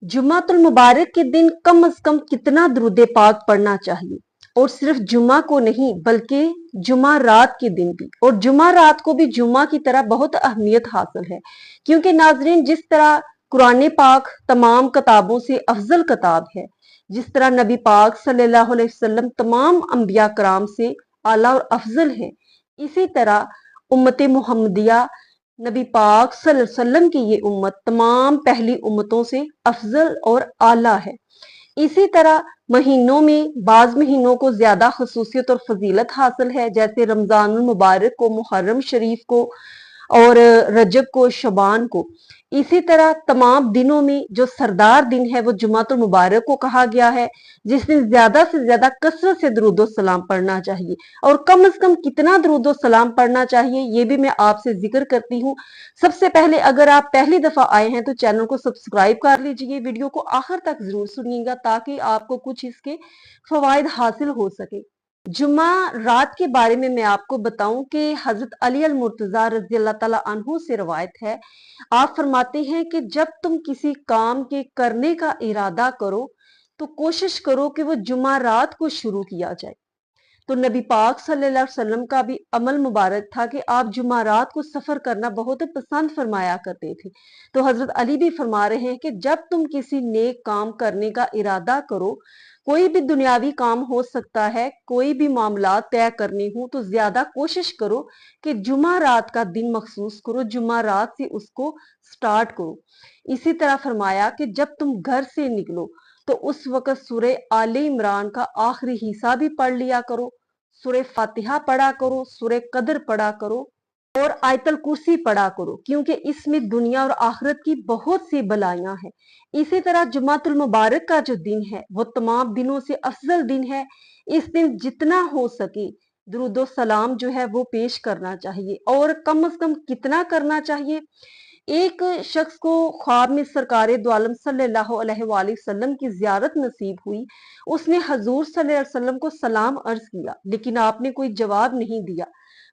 जुम्मातुल मुबारक के दिन कम से कम कितना दुरूद पाक पढ़ना चाहिए। और सिर्फ जुम्मा को नहीं बल्कि जुम्मा रात के दिन भी, और जुम्मा रात को भी जुम्मा की तरह बहुत अहमियत हासिल है। क्योंकि नाजरीन, जिस तरह कुरान पाक तमाम किताबों से अफजल किताब है, जिस तरह नबी पाक सल्लल्लाहु अलैहि वसल्लम तमाम अंबिया कराम से आला और अफजल है, इसी तरह उम्मत मुहम्मदिया नबी पाक सल्लल्लाहु अलैहि वसल्लम की ये उम्मत तमाम पहली उम्मतों से अफजल और आला है। इसी तरह महीनों में बाज महीनों को ज्यादा खसूसियत और फजीलत हासिल है, जैसे रमजानुल मुबारक को, मुहर्रम शरीफ को, और रजब को, शबान को। इसी तरह तमाम दिनों में जो सरदार दिन है वो जुमातुल मुबारक को कहा गया है, जिस दिन ज्यादा से ज्यादा कसरत से दरूद सलाम पढ़ना चाहिए। और कम से कम कितना दरूद सलाम पढ़ना चाहिए ये भी मैं आपसे जिक्र करती हूँ। सबसे पहले, अगर आप पहली दफा आए हैं तो चैनल को सब्सक्राइब कर लीजिए, वीडियो को आखिर तक जरूर सुनिएगा ताकि आपको कुछ इसके फवायद हासिल हो सके। जुम्मा रात के बारे में मैं आपको बताऊं कि हजरत अली अल मुर्तजा रजी अल्लाह ताला अन्हु से रवायत है। आप फरमाते हैं कि जब तुम किसी काम के करने का इरादा करो तो कोशिश करो कि वो जुम्मा रात को शुरू किया जाए। तो नबी पाक सल्लल्लाहु अलैहि वसल्लम का भी अमल मुबारक था कि आप जुम्मा रात को सफर करना बहुत पसंद फरमाया करते थे। तो हजरत अली भी फरमा रहे हैं कि जब तुम किसी नेक काम करने का इरादा करो, कोई भी दुनियावी काम हो सकता है, कोई भी मामला तय करने हो, तो ज्यादा कोशिश करो कि जुम्मा रात का दिन मखसूस करो, जुम्मा रात से उसको स्टार्ट करो। इसी तरह फरमाया कि जब तुम घर से निकलो तो उस वक्त सूरह आले इमरान का आखिरी हिस्सा भी पढ़ लिया करो, सूरह फातिहा पढ़ा करो, सूरह कदर पढ़ा करो और आयतल कुर्सी पढ़ा करो, क्योंकि इसमें दुनिया और आखिरत की बहुत सी भलाइयां हैं। इसी तरह जुम्मातुल मुबारक का जो दिन है वो तमाम दिनों से अफजल दिन है। इस दिन जितना हो सके दुरूद सलाम जो है वो पेश करना चाहिए। और कम से कम कितना करना चाहिए? एक शख्स को ख्वाब में सरकारे दो आलम सल्लल्लाहु अलैहि वसल्लम की जियारत नसीब हुई। उसने हजूर सल्लल्लाहु अलैहि वसल्लम को सलाम अर्ज किया, लेकिन आपने कोई जवाब नहीं दिया,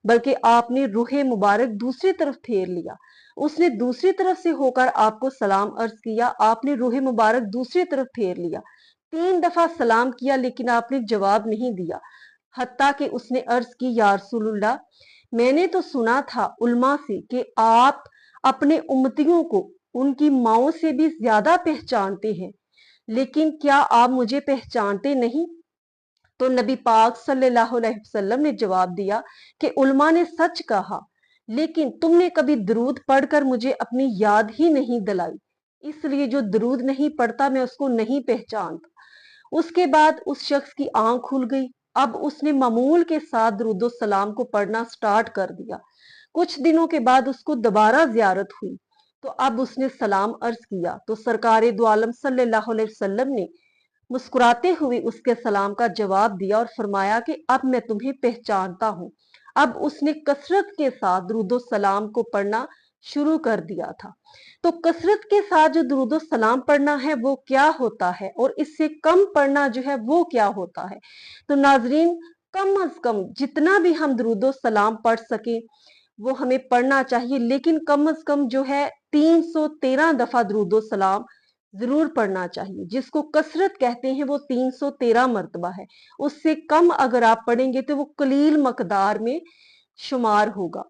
बल्कि आपने रूहे मुबारक दूसरी तरफ फेर लिया। उसने दूसरी तरफ से होकर आपको सलाम अर्ज किया, आपने रूहे मुबारक दूसरी तरफ फेर लिया। 3 दफा सलाम किया लेकिन आपने जवाब नहीं दिया। हत्ता कि उसने अर्ज की, या रसूलुल्लाह, मैंने तो सुना था उल्मा से कि आप अपने उम्मतियों को उनकी माओ से भी ज्यादा पहचानते हैं, लेकिन क्या आप मुझे पहचानते नहीं? तो नबी पाक सल्लल्लाहु अलैहि वसल्लम ने जवाब दिया कि उल्मा ने सच कहा, लेकिन तुमने कभी दरूद पढ़कर मुझे अपनी याद ही नहीं दिलाई, इसलिए जो दरूद नहीं पढ़ता मैं उसको नहीं पहचानता। उसके बाद उस शख्स की आंख खुल गई। अब उसने मामूल के साथ दरूद सलाम को पढ़ना स्टार्ट कर दिया। कुछ दिनों के बाद उसको दोबारा जियारत हुई, तो अब उसने सलाम अर्ज किया, तो सरकार दो आलम सल्लल्लाहु अलैहि वसल्लम ने मुस्कुराते हुए उसके सलाम का जवाब दिया और फरमाया कि अब मैं तुम्हें पहचानता हूं। अब उसने कसरत के साथ दरूद सलाम को पढ़ना शुरू कर दिया था। तो कसरत के साथ जो दरूद सलाम पढ़ना है वो क्या होता है, और इससे कम पढ़ना जो है वो क्या होता है? तो नाजरीन, कम अज कम जितना भी हम दरूद सलाम पढ़ सके वो हमें पढ़ना चाहिए, लेकिन कम से कम जो है 313 दफा दरूद सलाम जरूर पढ़ना चाहिए। जिसको कसरत कहते हैं वो 313 मरतबा है। उससे कम अगर आप पढ़ेंगे तो वो कलील मकदार में शुमार होगा।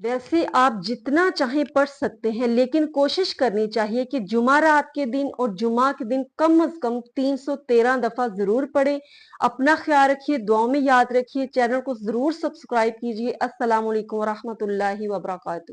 वैसे आप जितना चाहें पढ़ सकते हैं, लेकिन कोशिश करनी चाहिए कि जुमा रात के दिन और जुमा के दिन कम से कम 313 दफा जरूर पढ़ें। अपना ख्याल रखिए, दुआओं में याद रखिए, चैनल को जरूर सब्सक्राइब कीजिए। अस्सलाम वालेकुम व रहमतुल्लाहि व बरकातहू।